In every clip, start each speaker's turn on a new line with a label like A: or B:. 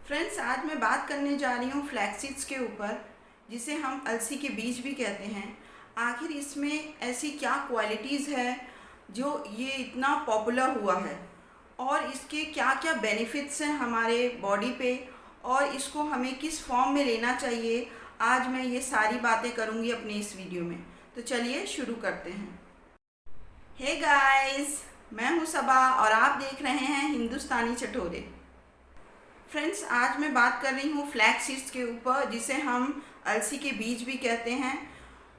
A: Friends, आज मैं बात करने जा रही हूँ फ्लैक्स सीड्स के ऊपर, जिसे हम अलसी के बीज भी कहते हैं। आखिर इसमें ऐसी क्या क्वालिटीज़ है जो ये इतना पॉपुलर हुआ है, और इसके क्या क्या बेनिफिट्स हैं हमारे बॉडी पे, और इसको हमें किस फॉर्म में लेना चाहिए। आज मैं ये सारी बातें करूँगी अपने इस वीडियो में। तो चलिए शुरू करते हैं। हे गाइस, मैं हूँ सबा और आप देख रहे हैं हिंदुस्तानी चटोरे। फ्रेंड्स, आज मैं बात कर रही हूँ फ्लैक्स सीड्स के ऊपर, जिसे हम अलसी के बीज भी कहते हैं।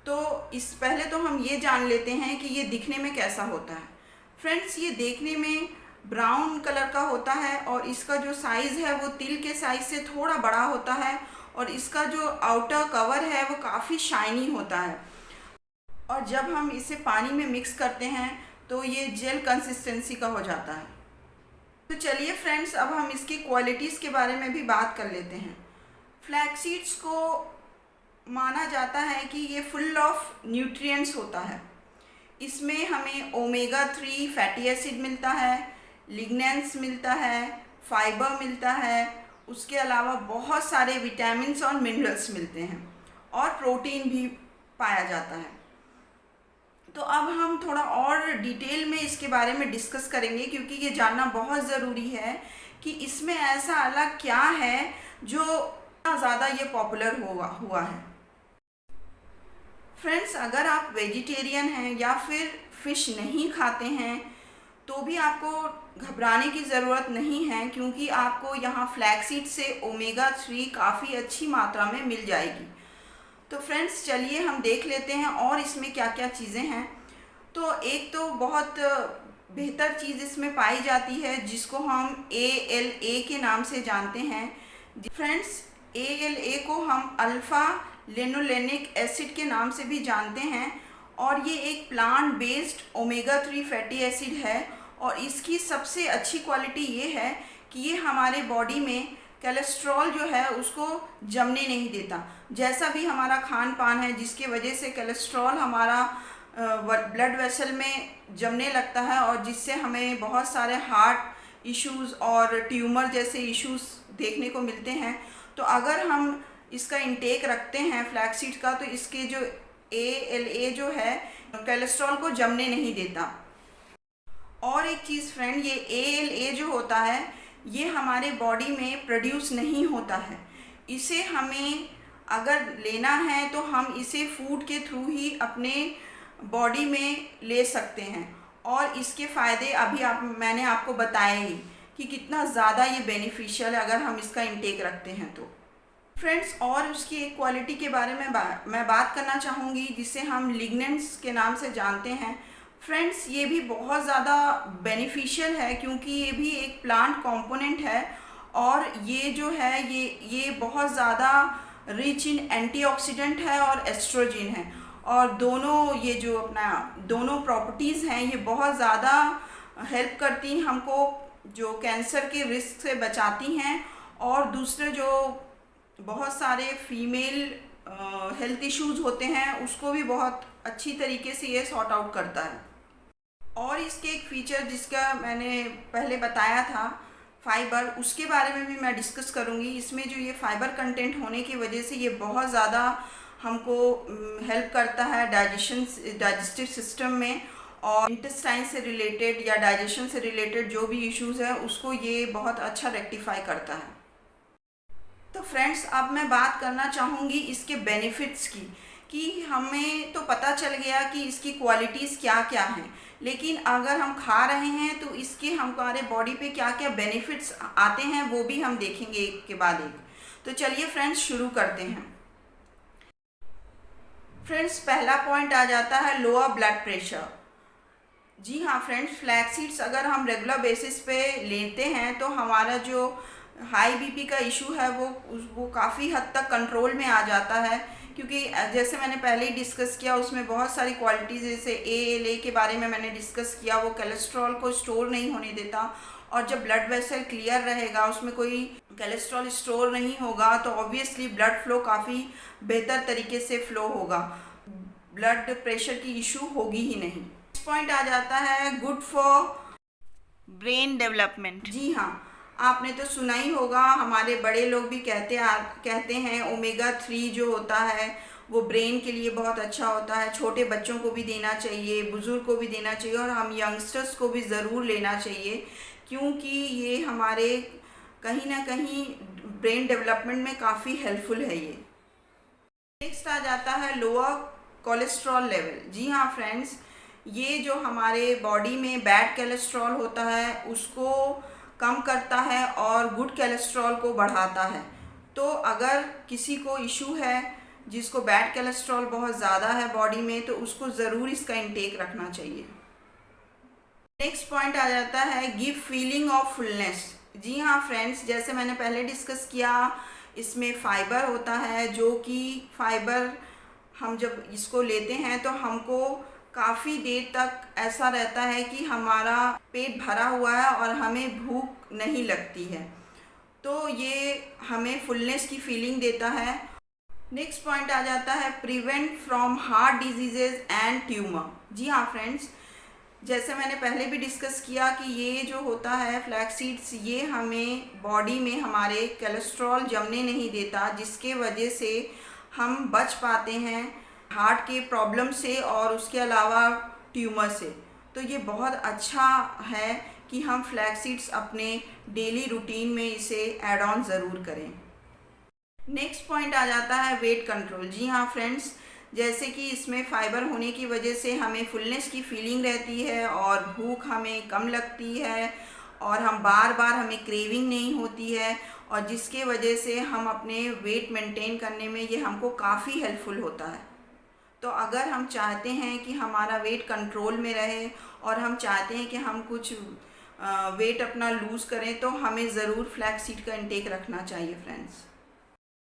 A: तो इस पहले तो हम ये जान लेते हैं कि ये दिखने में कैसा होता है। फ्रेंड्स, ये देखने में ब्राउन कलर का होता है और इसका जो साइज़ है वो तिल के साइज़ से थोड़ा बड़ा होता है, और इसका जो आउटर कवर है वो काफ़ी शाइनी होता है। और जब हम इसे पानी में मिक्स करते हैं तो ये जेल कंसिस्टेंसी का हो जाता है। तो चलिए फ्रेंड्स, अब हम इसकी क्वालिटीज़ के बारे में भी बात कर लेते हैं। फ्लैक्स सीड्स को माना जाता है कि ये फुल ऑफ न्यूट्रिएंट्स होता है। इसमें हमें ओमेगा 3 फैटी एसिड मिलता है, लिग्नेंस मिलता है, फाइबर मिलता है, उसके अलावा बहुत सारे विटामिन्स और मिनरल्स मिलते हैं, और प्रोटीन भी पाया जाता है। तो अब हम थोड़ा और डिटेल में इसके बारे में डिस्कस करेंगे, क्योंकि ये जानना बहुत ज़रूरी है कि इसमें ऐसा अलग क्या है जो इतना ज़्यादा ये पॉपुलर हुआ है। फ्रेंड्स, अगर आप वेजिटेरियन हैं या फिर फ़िश नहीं खाते हैं तो भी आपको घबराने की ज़रूरत नहीं है, क्योंकि आपको यहाँ फ्लैक्स सीड से ओमेगा 3 काफ़ी अच्छी मात्रा में मिल जाएगी। तो फ्रेंड्स, चलिए हम देख लेते हैं और इसमें क्या क्या चीज़ें हैं। तो एक तो बहुत बेहतर चीज़ इसमें पाई जाती है, जिसको हम ALA के नाम से जानते हैं। फ्रेंड्स, ALA को हम अल्फ़ा लिनोलेनिक एसिड के नाम से भी जानते हैं, और ये एक plant based omega 3 fatty acid है। और इसकी सबसे अच्छी क्वालिटी ये है कि ये हमारे बॉडी में कोलेस्ट्रॉल जो है उसको जमने नहीं देता। जैसा भी हमारा खान पान है जिसके वजह से कोलेस्ट्रॉल हमारा ब्लड वेसल में जमने लगता है, और जिससे हमें बहुत सारे हार्ट इश्यूज़ और ट्यूमर जैसे इश्यूज़ देखने को मिलते हैं। तो अगर हम इसका इंटेक रखते हैं फ्लैक्स सीड का, तो इसके जो ALA जो है कोलेस्ट्रॉल को जमने नहीं देता। और एक चीज़ फ्रेंड, ये ALA जो होता है ये हमारे बॉडी में प्रोड्यूस नहीं होता है। इसे हमें अगर लेना है तो हम इसे फूड के थ्रू ही अपने बॉडी में ले सकते हैं, और इसके फ़ायदे अभी मैंने आपको बताए ही कि कितना ज़्यादा ये बेनिफिशियल है अगर हम इसका इंटेक रखते हैं तो। फ्रेंड्स, और उसकी एक क्वालिटी के बारे में मैं बात करना चाहूँगी, जिसे हम लिग्नेंट्स के नाम से जानते हैं। फ्रेंड्स, ये भी बहुत ज़्यादा बेनिफिशियल है, क्योंकि ये भी एक प्लांट कंपोनेंट है, और ये जो है ये बहुत ज़्यादा रिच इन एंटीऑक्सीडेंट है और एस्ट्रोजन है। और दोनों ये जो अपना दोनों प्रॉपर्टीज़ हैं ये बहुत ज़्यादा हेल्प करती हैं हमको, जो कैंसर के रिस्क से बचाती हैं, और दूसरे जो बहुत सारे फीमेल हेल्थ इश्यूज़ होते हैं उसको भी बहुत अच्छी तरीके से ये सॉर्ट आउट करता है। और इसके एक फ़ीचर जिसका मैंने पहले बताया था, फाइबर, उसके बारे में भी मैं डिस्कस करूँगी। इसमें जो ये फाइबर कंटेंट होने की वजह से ये बहुत ज़्यादा हमको हेल्प करता है डाइजेस्टिव सिस्टम में, और इंटेस्टाइन से रिलेटेड या डाइजेशन से रिलेटेड जो भी इश्यूज़ है उसको ये बहुत अच्छा रेक्टिफाई करता है। तो फ्रेंड्स, अब मैं बात करना चाहूँगी इसके बेनिफिट्स की, कि हमें तो पता चल गया कि इसकी क्वालिटीज़ क्या क्या हैं, लेकिन अगर हम खा रहे हैं तो इसके हमारे बॉडी पे क्या क्या बेनिफिट्स आते हैं वो भी हम देखेंगे एक के बाद एक। तो चलिए फ्रेंड्स, शुरू करते हैं। फ्रेंड्स, पहला पॉइंट आ जाता है लोअर ब्लड प्रेशर। जी हाँ फ्रेंड्स, फ्लैक्स सीड्स अगर हम रेगुलर बेसिस पे लेते हैं तो हमारा जो हाई बीपी का इशू है वो काफ़ी हद तक कंट्रोल में आ जाता है, क्योंकि जैसे मैंने पहले ही डिस्कस किया उसमें बहुत सारी क्वालिटीज़, जैसे ALA के बारे में मैंने डिस्कस किया, वो कोलेस्ट्रॉल को स्टोर नहीं होने देता, और जब ब्लड वेसल क्लियर रहेगा उसमें कोई कोलेस्ट्रॉल स्टोर नहीं होगा तो ऑब्वियसली ब्लड फ्लो काफ़ी बेहतर तरीके से फ्लो होगा, ब्लड प्रेशर की इशू होगी ही नहीं। नेक्स्ट पॉइंट आ जाता है गुड फॉर
B: ब्रेन डेवलपमेंट।
A: जी हाँ, आपने तो सुना ही होगा, हमारे बड़े लोग भी कहते हैं ओमेगा 3 जो होता है वो ब्रेन के लिए बहुत अच्छा होता है। छोटे बच्चों को भी देना चाहिए, बुज़ुर्ग को भी देना चाहिए और हम यंगस्टर्स को भी ज़रूर लेना चाहिए, क्योंकि ये हमारे कहीं ना कहीं ब्रेन डेवलपमेंट में काफ़ी हेल्पफुल है ये। नेक्स्ट आ जाता है लोअर कोलेस्ट्रॉल लेवल। जी हाँ फ्रेंड्स, ये जो हमारे बॉडी में बैड कोलेस्ट्रॉल होता है उसको कम करता है और गुड कोलेस्ट्रॉल को बढ़ाता है। तो अगर किसी को इशू है जिसको बैड कोलेस्ट्रॉल बहुत ज़्यादा है बॉडी में, तो उसको ज़रूर इसका इंटेक रखना चाहिए। नेक्स्ट पॉइंट आ जाता है गिव फीलिंग ऑफ फुलनेस। जी हाँ फ्रेंड्स, जैसे मैंने पहले डिस्कस किया, इसमें फाइबर होता है, जो कि फाइबर हम जब इसको लेते हैं तो हमको काफ़ी देर तक ऐसा रहता है कि हमारा पेट भरा हुआ है और हमें भूख नहीं लगती है, तो ये हमें फुलनेस की फीलिंग देता है। नेक्स्ट पॉइंट आ जाता है prevent from heart diseases and tumour. जी हाँ फ्रेंड्स, जैसे मैंने पहले भी डिस्कस किया कि ये जो होता है फ्लैक्स सीड्स, ये हमें बॉडी में हमारे कोलेस्ट्रॉल जमने नहीं देता, जिसके वजह से हम बच पाते हैं हार्ट के प्रॉब्लम से और उसके अलावा ट्यूमर से। तो ये बहुत अच्छा है कि हम फ्लैक्स सीड्स अपने डेली रूटीन में इसे ऐड ऑन ज़रूर करें। नेक्स्ट पॉइंट आ जाता है वेट कंट्रोल। जी हाँ फ्रेंड्स, जैसे कि इसमें फाइबर होने की वजह से हमें फुलनेस की फीलिंग रहती है और भूख हमें कम लगती है और हम बार बार हमें क्रेविंग नहीं होती है, और जिसके वजह से हम अपने वेट मेंटेन करने में ये हमको काफ़ी हेल्पफुल होता है। तो अगर हम चाहते हैं कि हमारा वेट कंट्रोल में रहे और हम चाहते हैं कि हम कुछ वेट अपना लूज़ करें, तो हमें ज़रूर फ्लैक्स सीड का इंटेक रखना चाहिए फ्रेंड्स।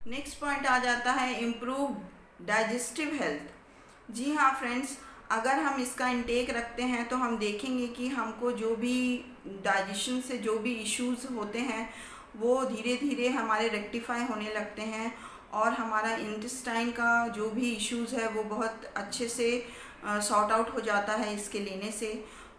A: नेक्स्ट पॉइंट आ जाता है इम्प्रूव डाइजेस्टिव हेल्थ। जी हाँ फ्रेंड्स, अगर हम इसका इंटेक रखते हैं तो हम देखेंगे कि हमको जो भी डाइजेशन से जो भी इश्यूज़ होते हैं वो धीरे धीरे हमारे रेक्टिफाई होने लगते हैं और हमारा इंटेस्टाइन का जो भी इश्यूज़ है वो बहुत अच्छे से सॉर्ट आउट हो जाता है इसके लेने से।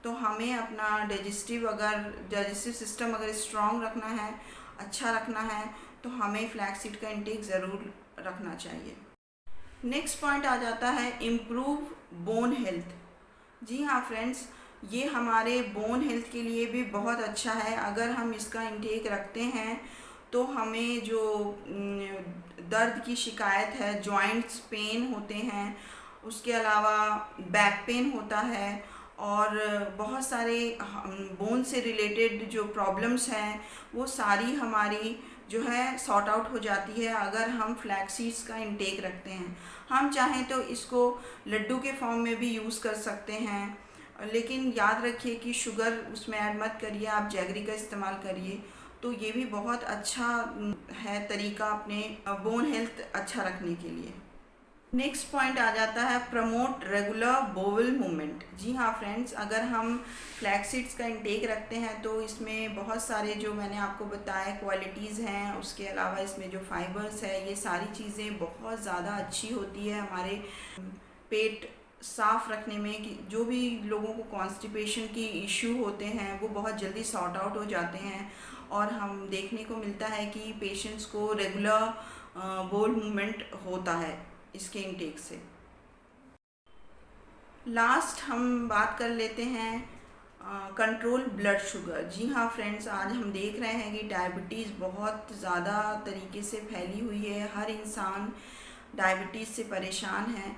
A: तो हमें अपना डाइजेस्टिव सिस्टम अगर स्ट्रॉन्ग रखना है, अच्छा रखना है, तो हमें फ्लैक्स सीड का इंटेक ज़रूर रखना चाहिए। नेक्स्ट पॉइंट आ जाता है इम्प्रूव बोन हेल्थ। जी हाँ फ्रेंड्स, ये हमारे बोन हेल्थ के लिए भी बहुत अच्छा है। अगर हम इसका इंटेक रखते हैं तो हमें जो दर्द की शिकायत है, जॉइंट्स पेन होते हैं, उसके अलावा बैक पेन होता है और बहुत सारे बोन से रिलेटेड जो प्रॉब्लम्स हैं वो सारी हमारी जो है सॉर्ट आउट हो जाती है अगर हम फ्लैक्स सीड्स का इंटेक रखते हैं। हम चाहें तो इसको लड्डू के फॉर्म में भी यूज़ कर सकते हैं, लेकिन याद रखिए कि शुगर उसमें ऐड मत करिए, आप जैगरी का इस्तेमाल करिए। तो ये भी बहुत अच्छा है तरीका अपने बोन हेल्थ अच्छा रखने के लिए। नेक्स्ट पॉइंट आ जाता है प्रमोट रेगुलर बोवल मूवमेंट। जी हाँ फ्रेंड्स, अगर हम फ्लैक्स सीड्स का इंटेक रखते हैं तो इसमें बहुत सारे जो मैंने आपको बताया क्वालिटीज़ हैं, उसके अलावा इसमें जो फाइबर्स है, ये सारी चीज़ें बहुत ज़्यादा अच्छी होती है हमारे पेट साफ़ रखने में। कि जो भी लोगों को कॉन्स्टिपेशन की इश्यू होते हैं वो बहुत जल्दी सॉर्ट आउट हो जाते हैं और हम देखने को मिलता है कि पेशेंट्स को रेगुलर बोल मूवमेंट होता है इसके इंटेक से। लास्ट हम बात कर लेते हैं कंट्रोल ब्लड शुगर। जी हाँ फ्रेंड्स, आज हम देख रहे हैं कि डायबिटीज़ बहुत ज़्यादा तरीके से फैली हुई है, हर इंसान डायबिटीज़ से परेशान है।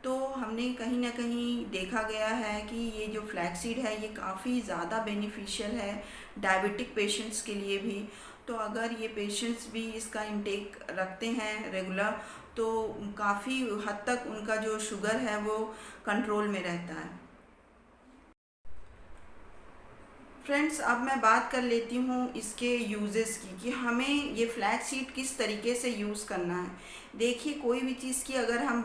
A: तो हमने कहीं ना कहीं देखा गया है कि ये जो फ्लैक्स सीड है ये काफ़ी ज़्यादा बेनिफिशियल है डायबिटिक पेशेंट्स के लिए भी। तो अगर ये पेशेंट्स भी इसका इंटेक रखते हैं रेगुलर तो काफ़ी हद तक उनका जो शुगर है वो कंट्रोल में रहता है। फ्रेंड्स, अब मैं बात कर लेती हूँ इसके यूजेस की कि हमें ये फ्लैक्स सीड किस तरीके से यूज़ करना है। देखिए, कोई भी चीज़ की अगर हम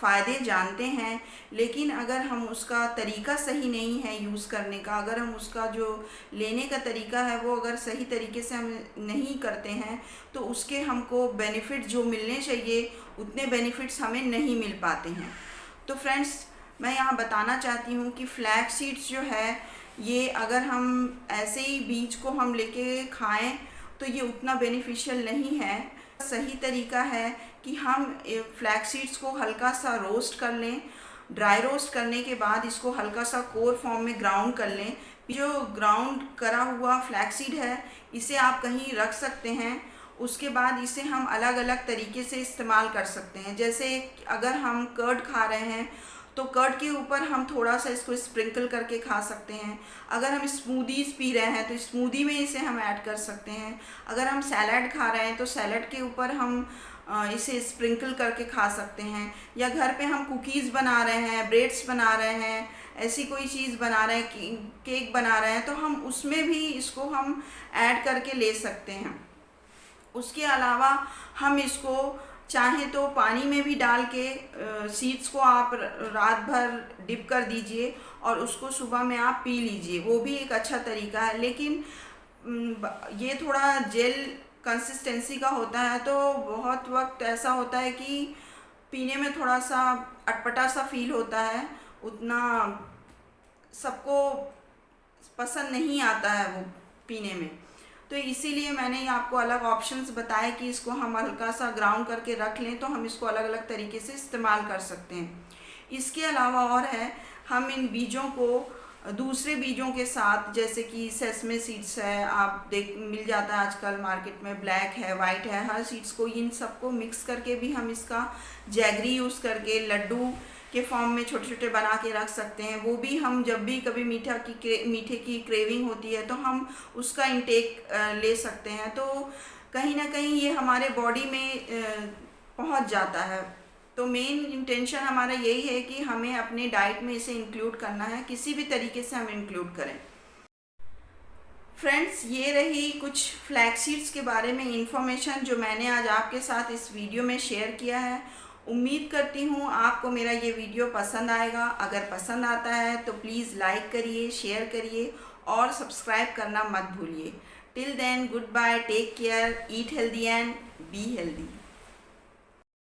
A: फ़ायदे जानते हैं लेकिन अगर हम उसका तरीका सही नहीं है यूज़ करने का, अगर हम उसका जो लेने का तरीका है वो अगर सही तरीके से हम नहीं करते हैं तो उसके हमको बेनिफिट जो मिलने चाहिए उतने बेनिफिट्स हमें नहीं मिल पाते हैं। तो फ्रेंड्स, मैं यहाँ बताना चाहती हूँ कि फ्लैक्स सीड्स जो है ये अगर हम ऐसे ही बीज को हम लेके खाएं तो ये उतना बेनिफिशियल नहीं है। सही तरीका है कि हम फ्लैक्स सीड्स को हल्का सा रोस्ट कर लें। ड्राई रोस्ट करने के बाद इसको हल्का सा कोर फॉर्म में ग्राउंड कर लें। जो ग्राउंड करा हुआ फ्लैक्स सीड है इसे आप कहीं रख सकते हैं। उसके बाद इसे हम अलग अलग तरीके से इस्तेमाल कर सकते हैं। जैसे अगर हम कर्ड खा रहे हैं तो कर्ड के ऊपर हम थोड़ा सा इसको स्प्रिंकल करके खा सकते हैं। अगर हम स्मूदीज़ पी रहे हैं तो स्मूदी में इसे हम ऐड कर सकते हैं। अगर हम सैलड खा रहे हैं तो सैलड के ऊपर हम इसे स्प्रिंकल करके खा सकते हैं। या घर पे हम कुकीज़ बना रहे हैं, ब्रेड्स बना रहे हैं, ऐसी कोई चीज़ बना रहे हैं, केक बना रहे हैं, तो हम उसमें भी इसको हम ऐड करके ले सकते हैं। उसके अलावा हम इसको चाहे तो पानी में भी डाल के सीड्स को आप रात भर डिप कर दीजिए और उसको सुबह में आप पी लीजिए, वो भी एक अच्छा तरीका है। लेकिन ये थोड़ा जेल कंसिस्टेंसी का होता है तो बहुत वक्त ऐसा होता है कि पीने में थोड़ा सा अटपटा सा फील होता है, उतना सबको पसंद नहीं आता है वो पीने में। तो इसीलिए मैंने आपको अलग ऑप्शंस बताए कि इसको हम हल्का सा ग्राउंड करके रख लें तो हम इसको अलग अलग तरीके से इस्तेमाल कर सकते हैं। इसके अलावा और है, हम इन बीजों को दूसरे बीजों के साथ, जैसे कि सेसमे सीड्स है, आप मिल जाता है आजकल मार्केट में, ब्लैक है, वाइट है, हर सीड्स को, इन सबको मिक्स करके भी हम इसका जैगरी यूज़ करके लड्डू के फॉर्म में छोटे छोटे बना के रख सकते हैं। वो भी हम जब भी कभी मीठे की क्रेविंग होती है तो हम उसका इंटेक ले सकते हैं। तो कहीं ना कहीं ये हमारे बॉडी में पहुंच जाता है। तो मेन इंटेंशन हमारा यही है कि हमें अपने डाइट में इसे इंक्लूड करना है, किसी भी तरीके से हम इंक्लूड करें। फ्रेंड्स, ये रही कुछ फ्लैक्स सीड्स के बारे में इंफॉर्मेशन जो मैंने आज आपके साथ इस वीडियो में शेयर किया है। उम्मीद करती हूँ आपको मेरा ये वीडियो पसंद आएगा। अगर पसंद आता है तो प्लीज़ लाइक करिए, शेयर करिए और सब्सक्राइब करना मत भूलिए। Till then, good bye, take care, eat healthy and be healthy.